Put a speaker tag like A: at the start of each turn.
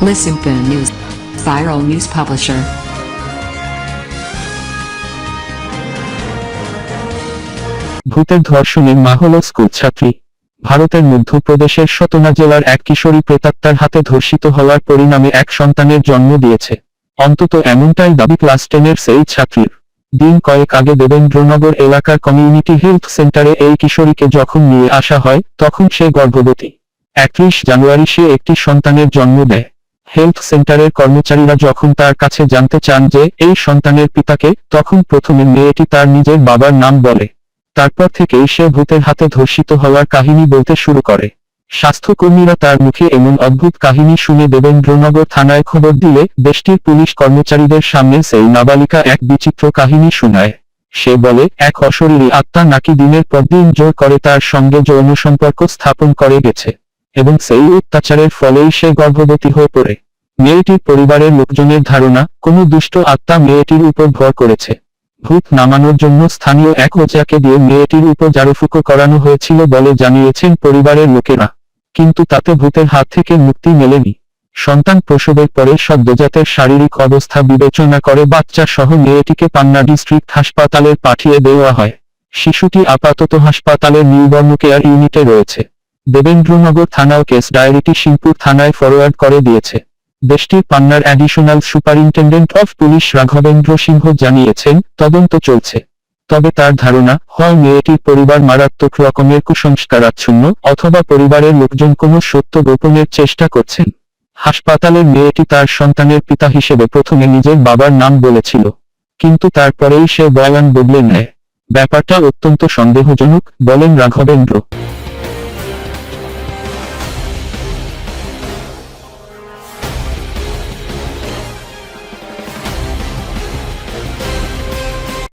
A: Lisupin News. Viral News Publisher.
B: ভূতের ধর্ষণের মা হল স্কুল ছাত্রী। ভারতের মধ্যপ্রদেশের সতনা জেলার এক কিশোরী প্রেতাত্মার হাতে ধর্ষিত হওয়ার পরিণামে এক সন্তানের জন্ম দিয়েছে। অন্তত এমনটাই দাবি ক্লাস 10-এর সেই ছাত্রীর। দিন কয়েক আগে দেবেন্দ্রনগর এলাকার কমিউনিটি হেলথ সেন্টারে এই কিশোরীকে যখন নিয়ে আসা হয় তখন সে গর্ভবতী। 31 জানুয়ারি সে একটি সন্তানের জন্ম দেয়। হেলথ সেন্টারের কর্মচারীরা যখন তার কাছে জানতে চান যে এই সন্তানের পিতাকে, তখন প্রথমে মেয়েটি তার নিজের বাবার নাম বলে। তারপর থেকেই সে ভূতের হাতে ধর্ষিত হওয়ার কাহিনী বলতে শুরু করে। স্বাস্থ্যকর্মীরা তার মুখে এমন অদ্ভুত কাহিনী শুনে দেবেন্দ্রনগর থানায় খবর দিলে দেশটির পুলিশ কর্মচারীদের সামনে সেই নাবালিকা এক বিচিত্র কাহিনী শোনায়। সে বলে এক অশরীরী আত্মা নাকি দিনের পর দিন জোর করে তার সঙ্গে যৌন সম্পর্ক স্থাপন করে গেছে এবং সেই অত্যাচারের ফলেই সে গর্ভবতী হয়ে পড়ে। মেয়েটির পরিবারের লোকজনের ধারণা কোনো দুষ্ট আত্মা মেয়েটির উপর ভর করেছে। ভূত নামানোর জন্য স্থানীয় এক ওঝাকে দিয়ে মেয়েটির উপর ঝাড়ফুঁকো করানো হয়েছিল বলে জানিয়েছেন পরিবারের লোকেরা, কিন্তু তাতে ভূতের হাত থেকে মুক্তি মেলেনি। সন্তান প্রসবের পরে সদ্যোজাতের শারীরিক অবস্থা বিবেচনা করে বাচ্চা সহ মেয়েটিকে পান্না ডিস্ট্রিক্ট হাসপাতালে পাঠিয়ে দেওয়া হয়। শিশুটি আপাতত হাসপাতালের নিউবর্ন কেয়ার ইউনিটে রয়েছে। দেবেন্দ্রনগর থানাও কেস ডায়েরিটি সিংপুর থানায় ফরওয়ার্ড করে দিয়েছে। দেশটির পান্নার additional superintendent of police Raghavendra Singh জানিয়েছেন তদন্ত চলছে। তবে তার ধারণা হয় মেয়েটির পরিবার মারাত্মক রকমের কুসংস্কারাচ্ছন্ন অথবা পরিবারের লোকজন কোনো সত্য গোপনের চেষ্টা করছেন। হাসপাতালের মেয়েটি তার সন্তানের পিতা হিসেবে প্রথমে নিজের বাবার নাম বলেছিল, কিন্তু তারপরেই সে বয়ান বদলে নেয়। ব্যাপারটা অত্যন্ত সন্দেহজনক বলেন রাঘবেন্দ্র।